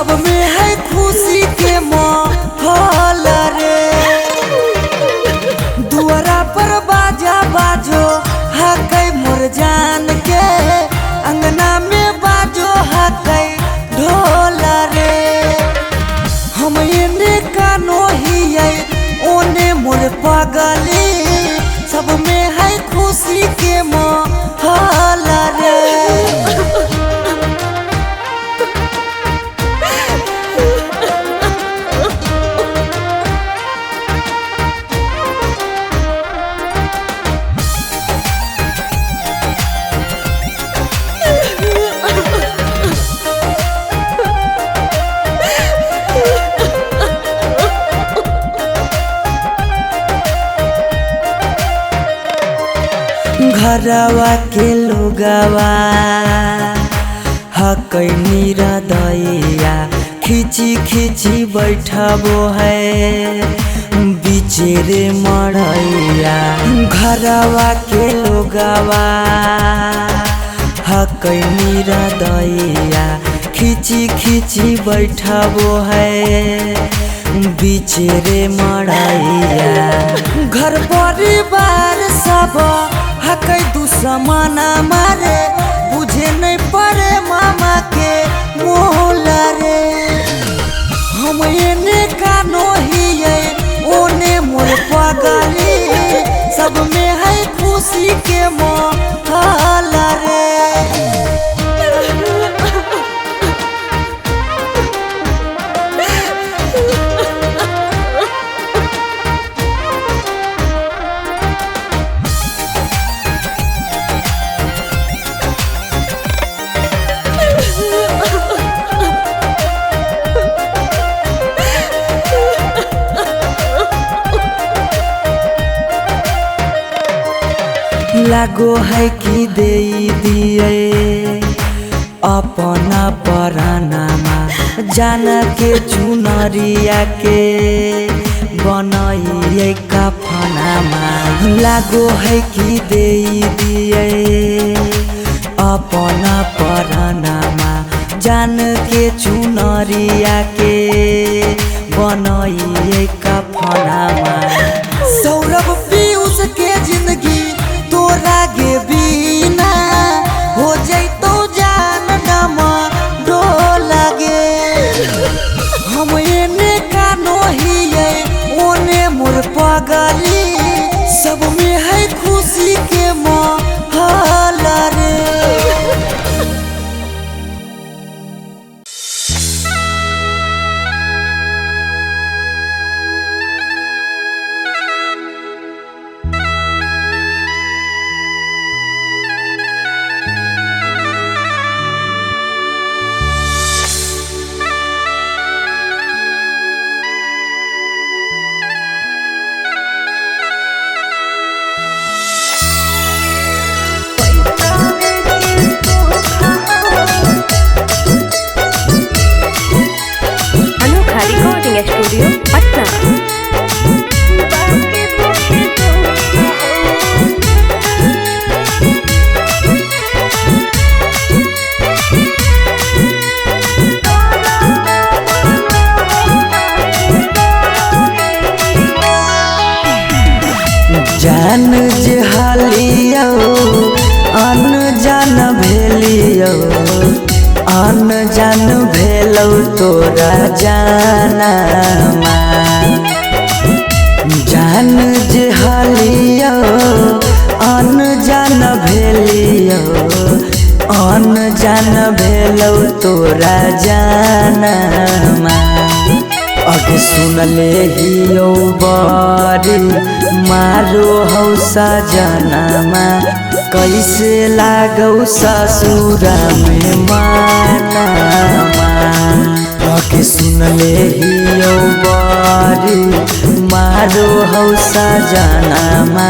सब में है खुशी के माहौल रे। दुआरा पर बाजा बाजो हकै मोर जान के, अंगना में बाजो हकै ढोल रे। हम एने कानो हियै ओने मोर पगली, सब में है खुशी के माहौल रे। घरवा के लोगवा हकै निरदैया, खिची खिची बैठबो है बीचे रे मड़ैया। घरवा के लोगवा हकै निरदैया, खिची खिची बैठबो है बीचे रे मड़ैया। घर परिवार सब हकै दुश्मना मारे, बुझे नहीं पड़े मामा के मोल रे। हम एने कानो हियै ओने मोर पगली, सब में है खुशी के माहौल रे। लागो है कि दे दिए अपना परानामा, जान के चुनरिया के बनाइए कफनामा। लागो है कि दे दिए अपना परानामा, जान के चुनरिया के बनाइए कफनामा। सौरभ पीयूष के जिंदगी तोरा गे बिना हो जैतो जान नमा डोल गे। हम एने कानो हियै ओने मोर पगली, सब में है खुशी के माहौल रे। स्टूडियो पटना। जान जे हालियो अनजान भेलियो, अनजान भेलौ तोरा जानमा। जान जे हालियो अनजान भेलियो, अनजान भेलौ तोरा जानमा। अगे सुनले हियो बारी मारो हौ सजनमा, कैसे लागौ ससुरा में मानमा। अगे सुनले हियो बारी मारो हौ सजनमा,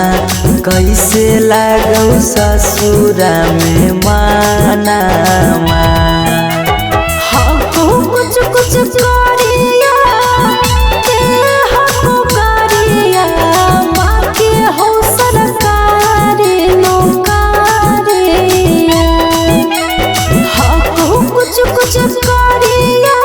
कैसे लागौ ससुरा में मानमा। कुछ कुछ करिया के हमको करिया, माँ के हो सरकारी नौकरिया। हाँ कुछ कुछ करिया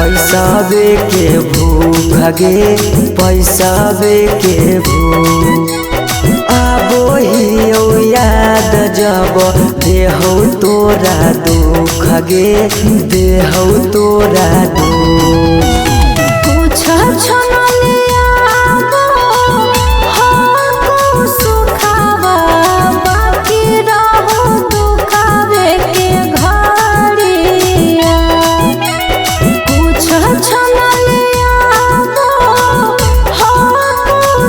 पैसावे के भूख गे पैसावे के भूख आबो ही याद जब देहौ तोरा दुख गे देहौ तोरा दुख कुछ सुखावा बाकी रहो दुखावे के घड़िया कुछ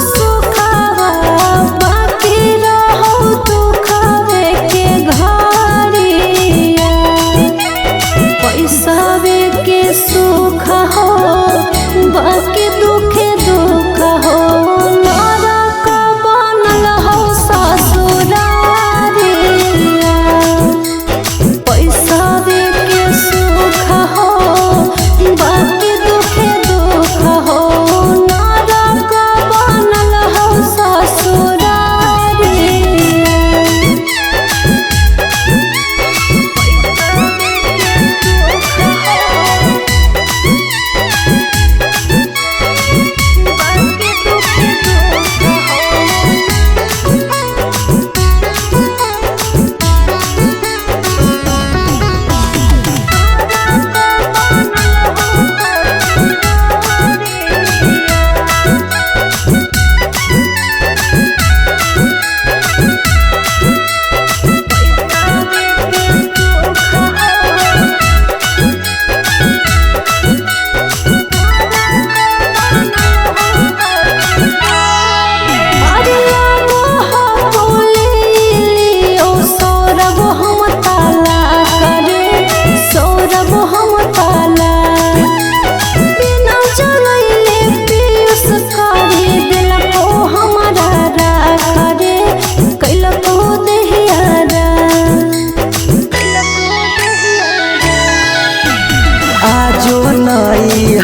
सुखावा बाकी रहो दुखावे के घड़िया पैसावे के सुख हो बाकी दुखे दुख हो नरक बनल हो ससुरारिया पैसावे के सुख हो बाकी दुखे दुख हो नरक बनल हो ससुरारिया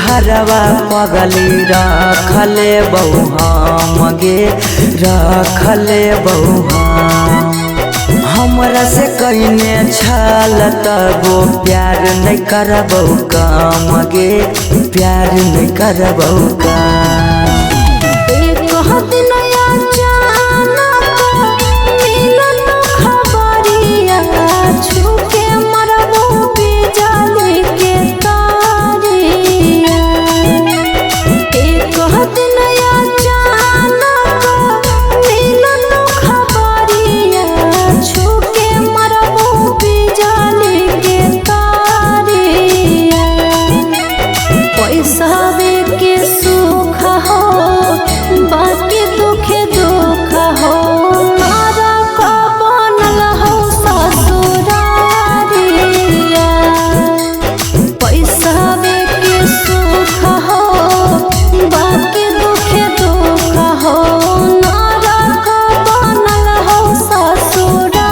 हरवा पगली रखले बहु हम गे रखले बहु हमरा से कईने छल तबो प्यार नहीं करबौ काम गे प्यार नहीं करबौ काम पैसावे के सुख हो बाकी दुखे दुख हो नरक बनल हो ससुरारिया पैसावे के सुख हो बाकी दुखे दुख हो नरक बनल हो ससुरारिया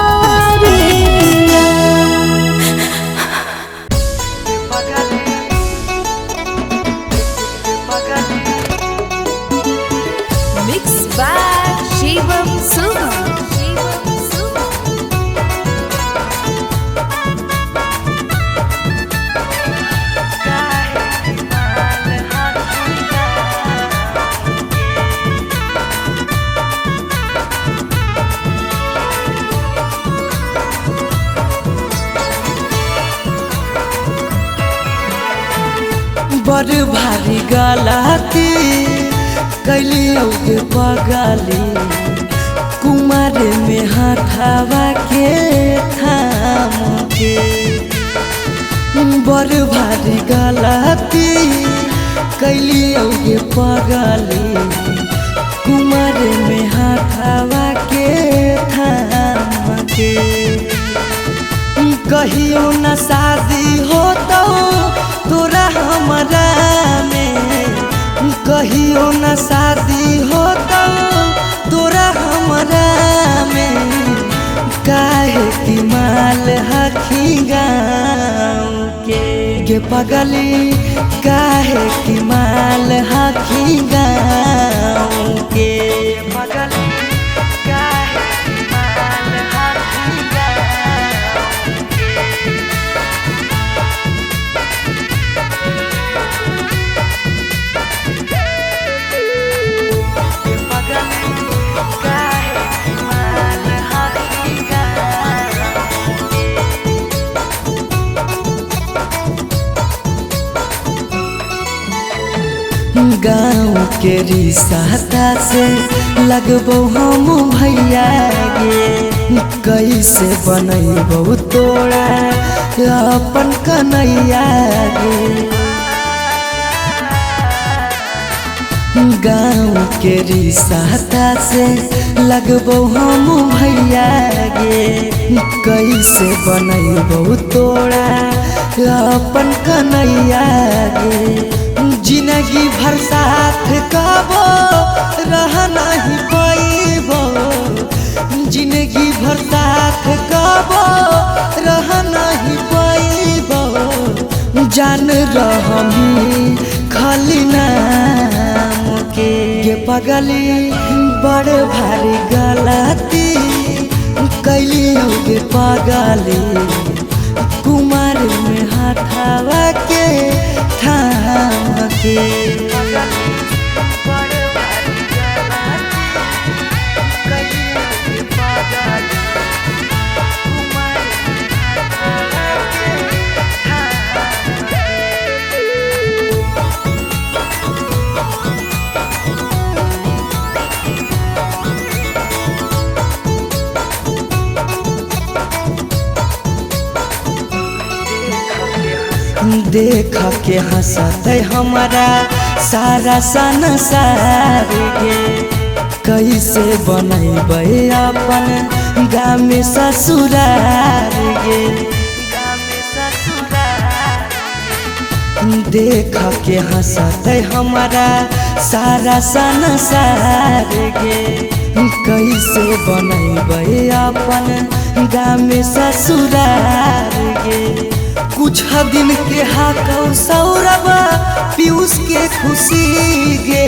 Mixed by Shivam Suga. बड़ भारी गलती कैलियो के पगली कुमार में हाथावा के थाम के बड़ भारी गलती कैलियो के पगली कुमार में हाथावा के थाम के कहियो न शादी हो तो तोरा हमरा में कहियो न शादी हो तो तोरा हमरा में काहे की माल हखी गाँव के पगली काहे की माल हखी गाँव के पगली काहे की माल हखी गाँव के गाँव के रिश्ता से लगबो हम भैया गे कैसे बनैबो तोरा अपन कन्हैया गे गाँव के रिश्ता से लगबो हम भैया गे कैसे बनैबो तोरा अपन कन्हैया गे जिंदगी भर साथ कबो रह नहीं पाइबो जिंदगी भर साथ कबो रह नहीं पाइबो जान रहमी खाली नाम के पगली बड़ भारी गलती कैली गे पगली कुमार में हाथावा के थाम के देख के हंसते हमारा सारा संसार गे कैसे बनैबे अपन गाँव में ससुरार गे देख के हंसते हमारा सारा संसार गे कैसे बनैबे अपन गाँव में ससुरार गे कुछ दिन के हाकौ सौरभ पीयूष के खुशी गे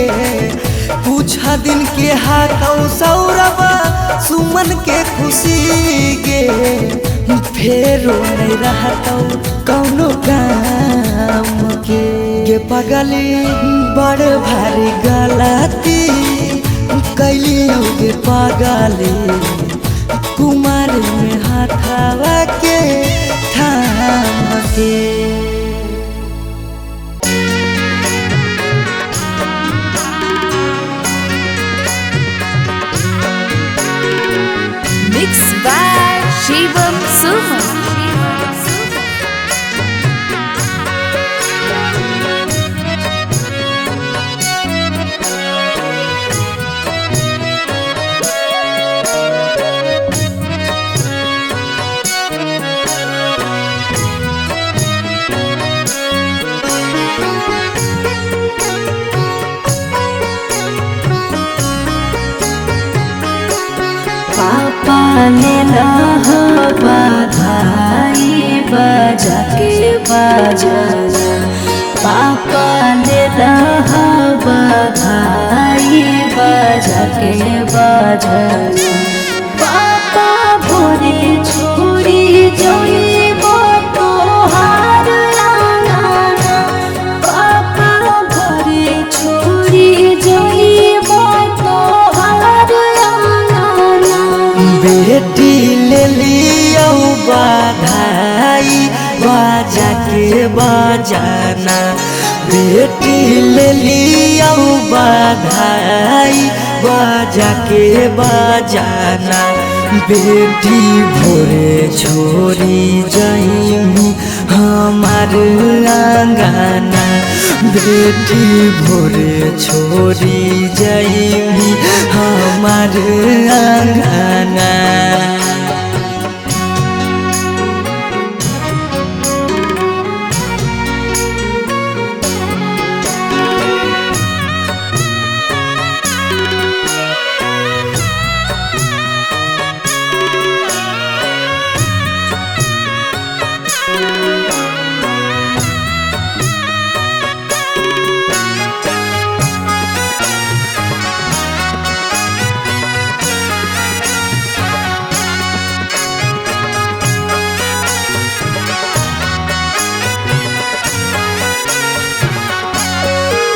कुछ दिन के हाकौ सौरभ सुमन के खुशी गे फेरो नहीं रहतौ कौनो काम के पगली बड़ भारी गलती कैली गे पगली कुमार में हाथावा के थाम के Mixed by Shivam Suman. पापा ने बधाई बजा के बजाना पापा ने बधाई बजा के बजाना पापा भोरे छोड़ी जइबो तोहार आंगना पापा भोरे छोड़ी जइबो तोहार आंगना बेटी ले लियो बधाई बजा के बजाना बेटी ले लियो बधाई बजा के बजाना बेटी भोरे छोड़ी जाइमी हमार आंगना बेटी भोरे छोड़ी जाइमी हमार आंगना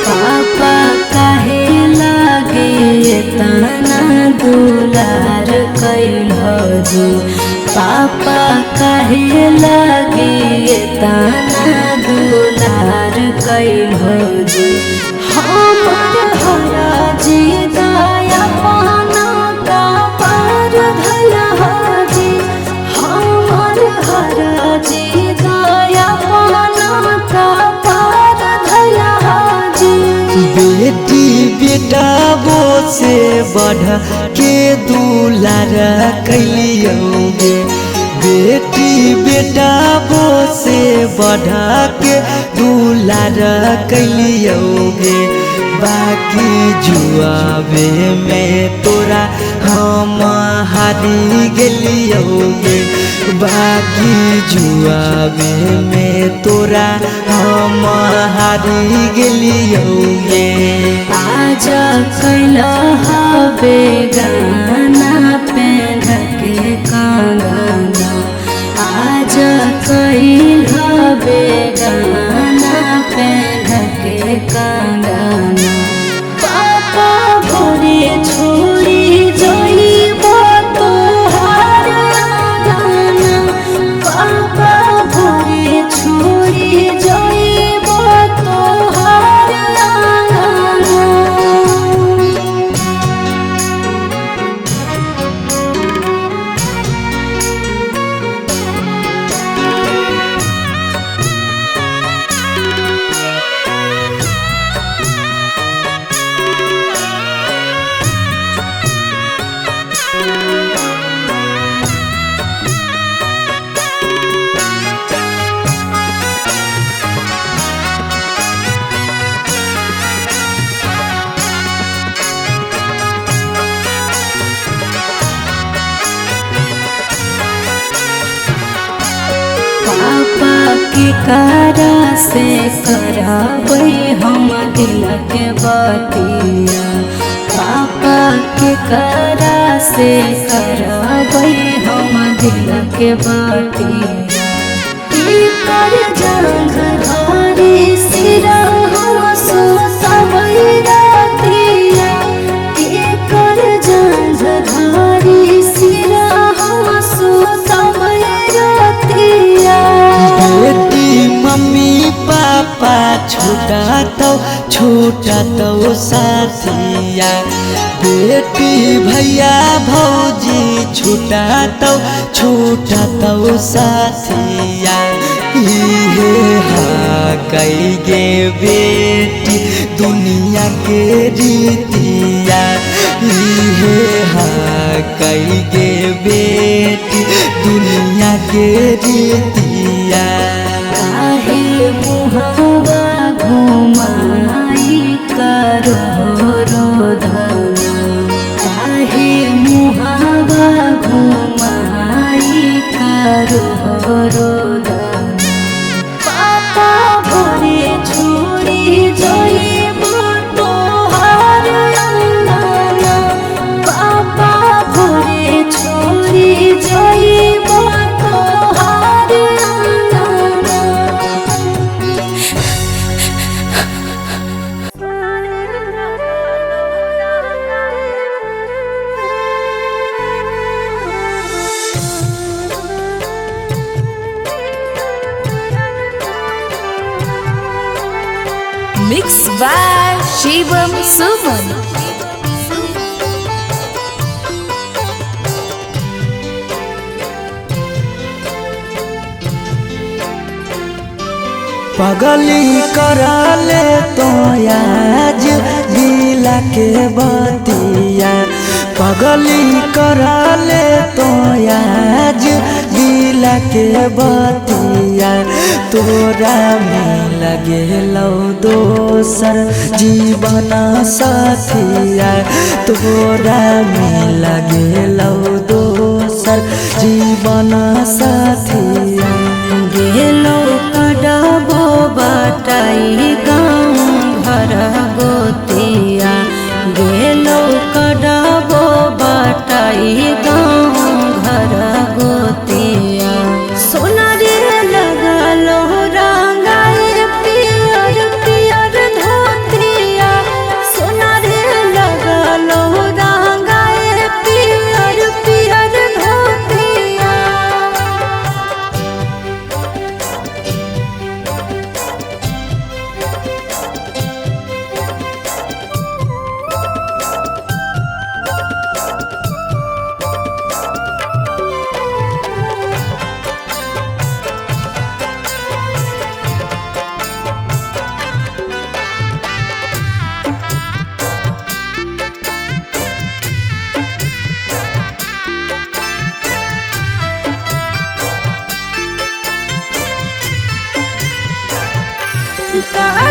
पापा काहे लागे तना दुलार कैलहो जी पापा काहे लागे तना दुलार कैलहो जी हमर हराजी दया पाना का पार धला हाजी हमर हराजी दया पाना का पार धला हाजी। बेटी बेटा वो से बढ़ के दुलार कैलियोगे बेटी बेटा वो से बढ़ के दुलार कैलियोगे बाकी जुआवे में तोरा हम हारी गेलियोगे बाकी जुआवे में तोरा हम हारी गेलियोगे। आज कैला हवे गाना पेन के कंगना आज कैल हवे गाना पेन के कंगना पापा भोरे छोड़ी जइबो तोहार गाना पापा भोरे छोड़ी जइबो तोहार गाना। पापा के करा से कराबै हम दिल के बतिया पापा के करा से कराबै हम दिल के बतिया कर जंग धारी सिरा हम सोसबै रातिया कर जंग धारी सिरा हम सोसबै रातिया। बेटी मम्मी पापा छूटा तो साथिया बेटी भैया भौजी छूटा तो साथिया इहे हा कई गे बेटी दुनिया के रीतिया इहे हा कई गे बेटी दुनिया के रीतिया। काहे मुहवा घुमाई करो रोदना काहे मुहवा घुमाई करो रोदना पापा भोरे छोड़ी जइबो तोहार अंगना पापा भोरे छोड़ी जइबो तोहार अंगना। Mixed by Shivam Suman. पगली कराले तो आज दिला के बतिया पगली कराले तो आज दिला के बतिया तोरा में लगे लो दोसर जीवन साथिया तोरा में लगे लो दोसर जीवन साथिया। गेलो कडाबो बटाई गाँव घर गोतिया गेलो कडाबो बटाई गाँव घर गोतिया सोना रे लगलो रंगाए पियर पियर धोतिया सोना रे लगलो रंगाए पियर पियर धोतिया।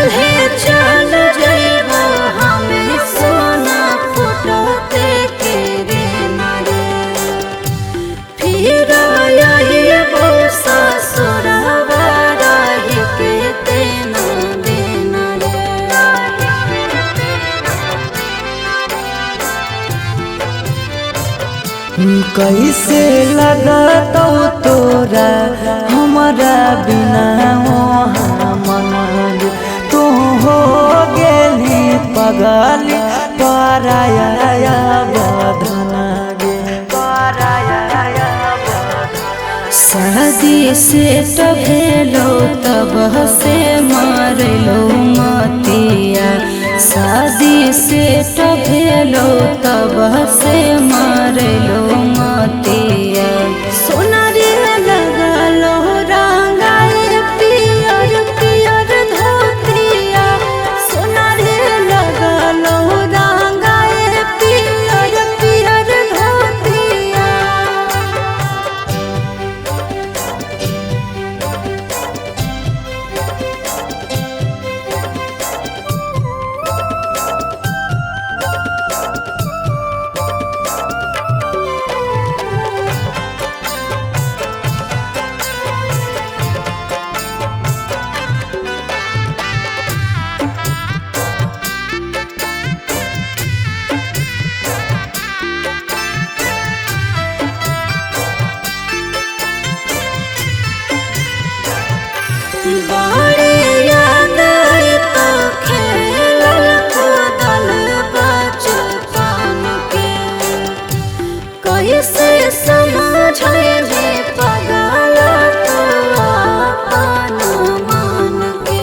काल्हे चल जइबो हमें सोना फुटते के रे नरे फिर आइबो ससुरवा रही के तेना देना कैसे लगतौ तोरा हमारा बिना मन तू हो गेली पगली पराया बधन गे पराया शादी से भेलो तब से मारलो मतिया शादी से भेलो तब से मारलो मतिया सोना रे लगलो रंगाए पियर पियर धोतिया सोना रे लगलो रंगाए पियर पियर धोतिया बड़े याद तो खेलल कूदल बचपन के कैसे समझे पगल तो अपन मन के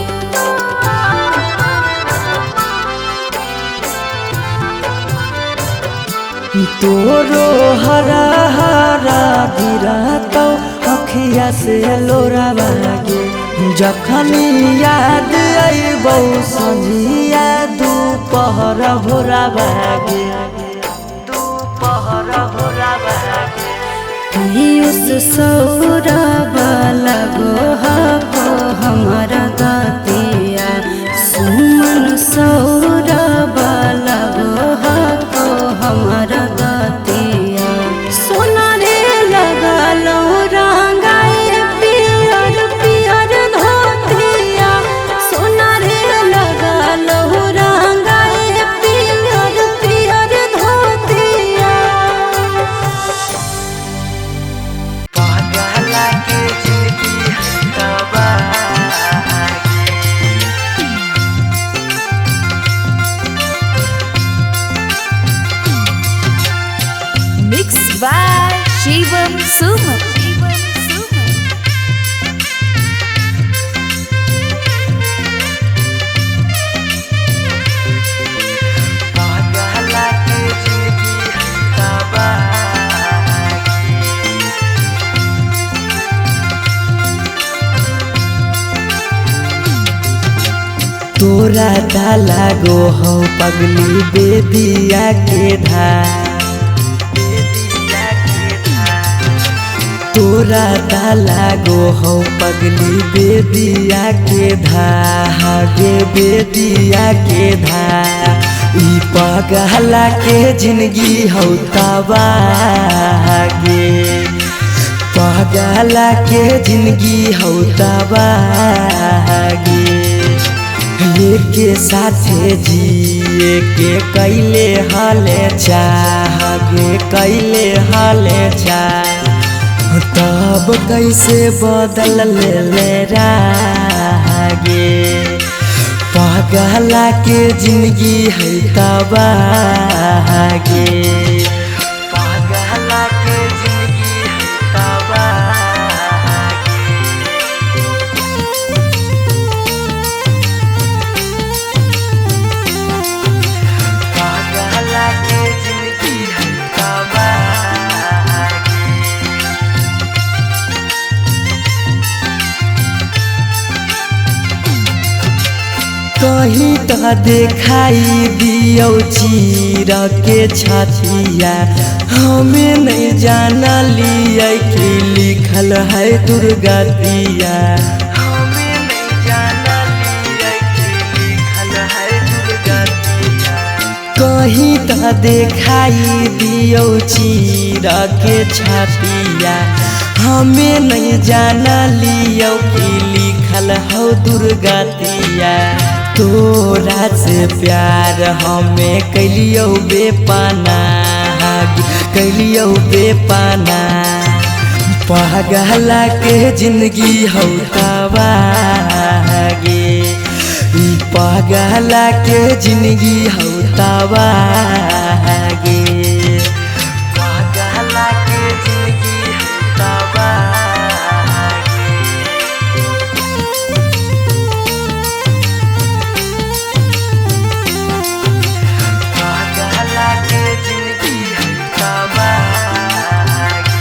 तोरो हरा हरा गिरतौ अखिया से लोरा बागे जखन याद अइबौ संझिया दुपहर भोरा बागे दुपहर भोरा बागे पीयूष सौरभ लगो हको हमारा गतिया सुमन सौरभ लगो हको हमारा गतिया सोना रे लगलो रंगाए पियर पियर धोतिया सोना रे लगलो रंगाए पियर पियर धोतिया पागला के जिंदगी तबाह Mixed by Shivam Suman. पागला के जिंदगी तबाह तोरा दा लागो हो पगली बेदिया के धार तोरा दा लागो हो पगली बेदिया के धागे बेदिया के ई पगला के जिंदगी हो तबागे पगला के जिंदगी हो तबागे लेके साथे जिए के कैले हाले चाहे कैले हाले चाह तब कैसे बदल ले रागे पगला के जिंदगी है तबागे पगला के जिंदगी है तबागे पगला के जिंदगी है तबागे कहीं तो देखाई दियो चीर के छतिया हमें नहीं जाना लिया कि लिखल है दुर्गतिया हमें नहीं जाना लिया कि कहीं तो देखाई दियो चीर के छपिया हमें नहीं जाना लियो कि लिखल हो दुर्गतिया तोरा से प्यार हमें कैलियो बेपना कैलियो बेपना पगला के जिंदगी हो तबागे पगला के जिंदगी हो तबागे पगला के जिंदगी हो तबागे पगला के जिंदगी हो तबागे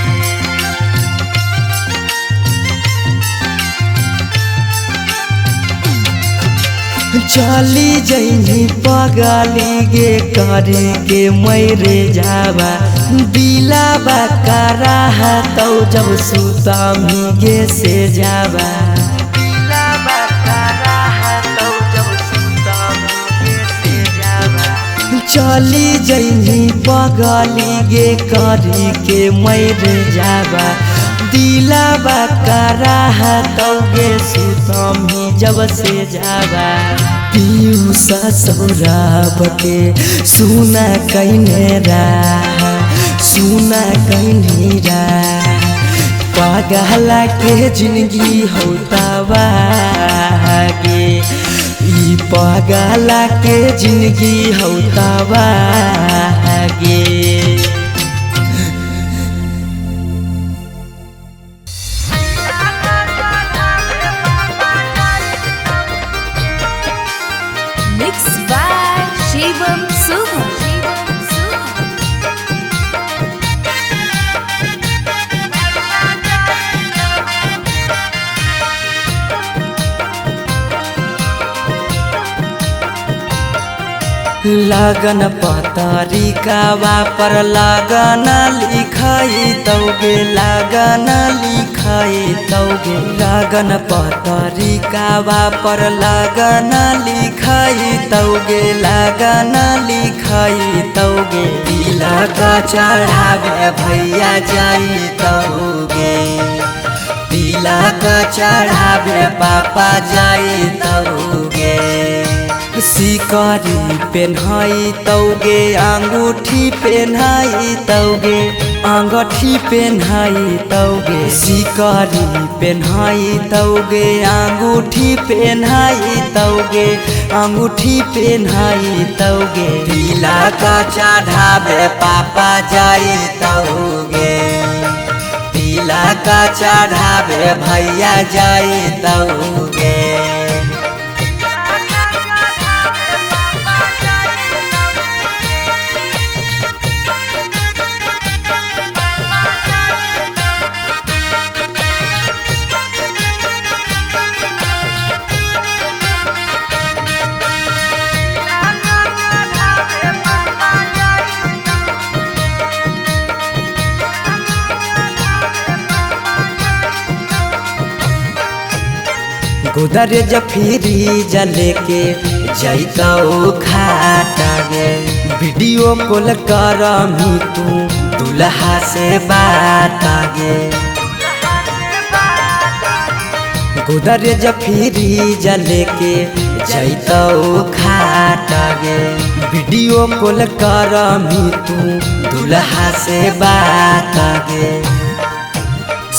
चली जैनी पगली गे करे के मैरे जावा दिलाबा करा तो जब सुतमी गे से जावा दिलाबा करा तो जब सुतमी गे से जावा चली जैनी पगली गे करे के मैरे जावा दिलाबा करा तो गे सुतमी जब से जावा पीयूष सौरभ के सुना कहने सुना कहने पगला के जिंदगी हो तबागे ई पगला के जिंदगी हो तबागे Mixed by Shivam Suman. लगन पतरिकावा पर लगन लिखाई तौगे लगन लिखाई तौगे लगन पतरिकावा पर लगन लिखाई तौगे लगन लिखाई तौगे तिलक चढ़ावे भैया जाई तौगे तिलक चढ़ावे पापा जाई तौगे सिकरी पेन्हाई तौगे अंगूठी पेन्हाई तौगे अंगूठी पेन्हाई तौगे सिकरी पेन्हाई तौगे अंगूठी पेन्हाई तौगे अंगूठी पेन्हाई तौगे तिलक चढ़ावे पापा जाई तौगे तिलक चढ़ावे भैया जाई तौगे गोदरेज फ्रिज लेके जैतौ खाटा गे वीडियो कॉल करमी तू दुल्हा से बात गे गोदरेज फ्रिज लेके जैतौ खाटा गे वीडियो कॉल करमी तू दुल्हा से बात गे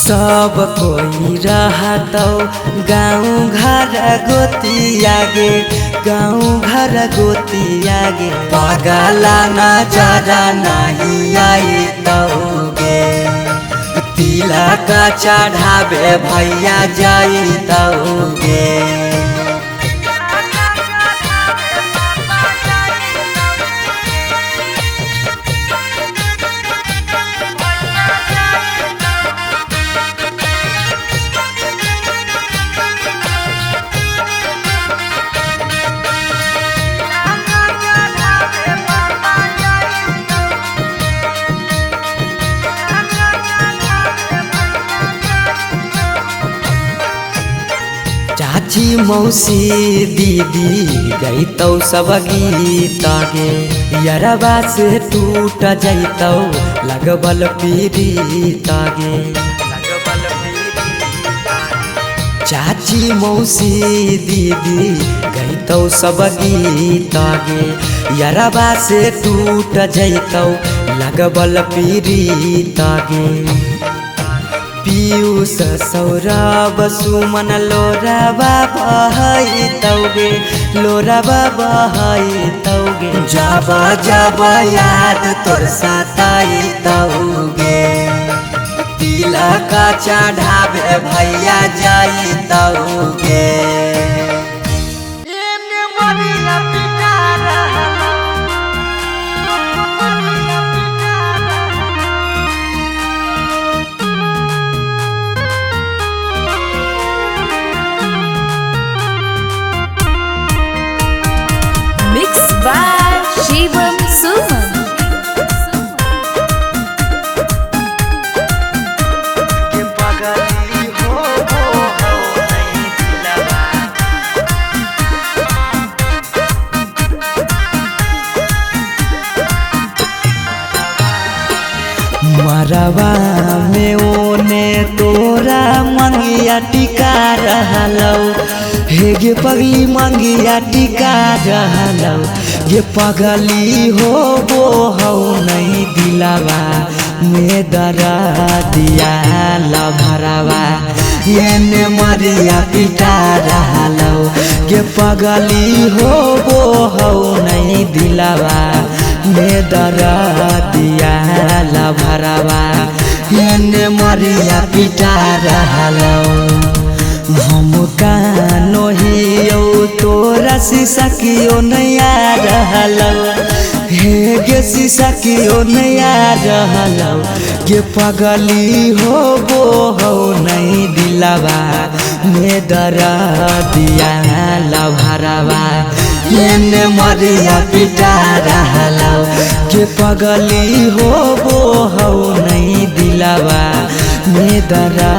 सब कोई रहतौ गाँव घर गोतिया गे गाँव घर गोतिया गे पगला नजर नहीं आई तौगे तिलक चढ़ावे भैया जाई तौगे चाची मौसी दीदी गईतौ सब गीत गे यरबा से टूट जैतौ लगबल पीड़ित गे चाची मौसी दीदी गईतौ सब गीत गे यरबा से टूट जैतौ लगबल पीड़ित गे पीयूष सौरभ सुमन लोराबा बहैतौगे लोराबा बहैतौगे जब जब याद तोर सताइतौगे तिलक चढ़ावे भैया जाइतौगे Mixed by Shivam Suman. मरवा में ओने तोरा मंगिया टिका रहलौ हे गे पगली मंगिया टिका रहलौ गे पगली हो वो हौ नहीं दिलावा में दरा दिया लभरावा एने मरिया पिटा रहलौ गे पगली हो वो हौ नहीं दिलावा में दरा दिया लभरावा एने मरिया पिटा रहलौ हम कानो हियो तोरा शीशा कियो नया रहलौ हे गे शीशा कियो नया रहलौ गे पगली हो वो हो नहीं दिलावा में दरा दिया लभरावा एने मरिया पिटा रहलौ गे पगली हो वो हो नहीं दिलावा में दरा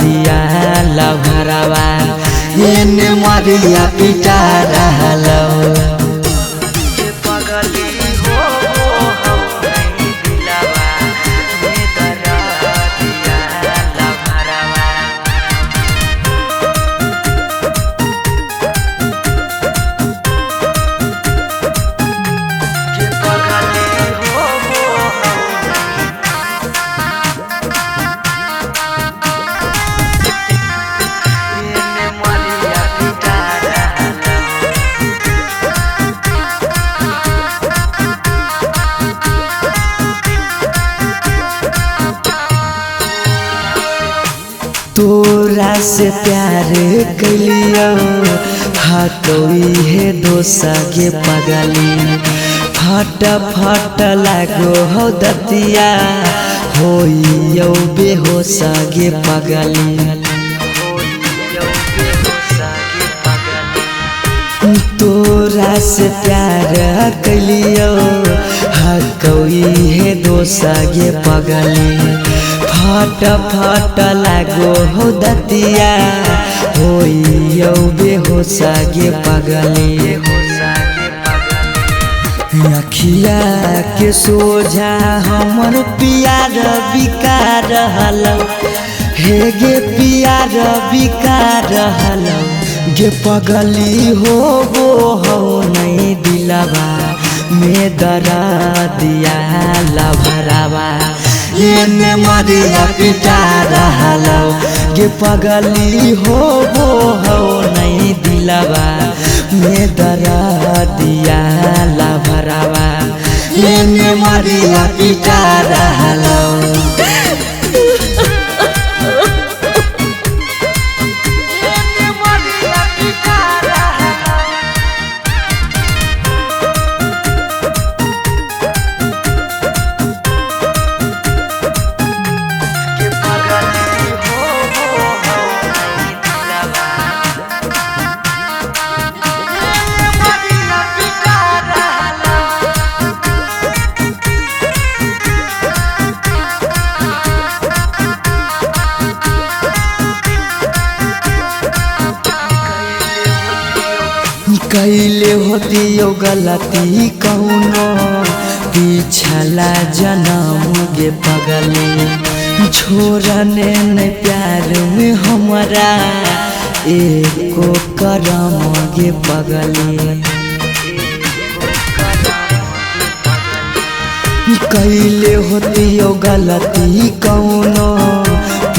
दिया लभरावा एने मरिया पिटा रहलौ तोरा से प्यार कलियो हतोई है दोसा के पगली फट फट लागो हो दतिया होइयो बेहोश गे पगली तोरा से प्यार कलियो हतोई है दोसा के पगली फट फट लागो हो दतिया होइयो बेहोश गे पगली अखिया के सोझा हमर पियार बिका रहलौ हे गे पियार बिका रहलौ गे पगली हो वो हो नहीं दिलावा में दरा दिया लभरावा एने मरिया पिटा रहलौ गे पगली हो वो हो नहीं दिलावा में दरा दिया लभरावा एने मरिया पिटा रहलौ कैले होती यो गलती कौनो पिछला जन्म गे पगली छोड़ने न प्यार में हमारा एको करम गे पगली कैले होती यो गलती कौनो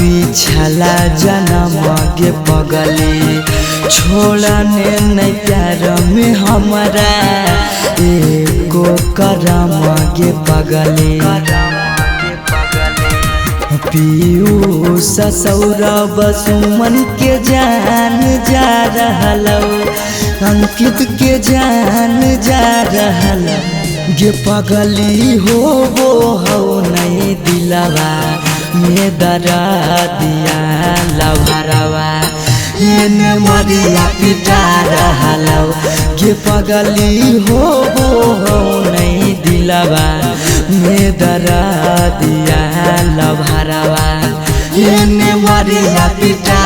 पिछला जन्म गे पगली छोड़ने नहीं प्यार में हमारा एको करम गे पगली पीयूष सौरभ सुमन के जान जा रहलौ अंकित के जान जा रहलौ गे पगली हो नहीं दिलवा में दरा दिया लभरवा एने मरिया पिटा रहलौ गे पगली हो नहीं दिलवा में दरा दिया लभरवा एने मरिया पिटा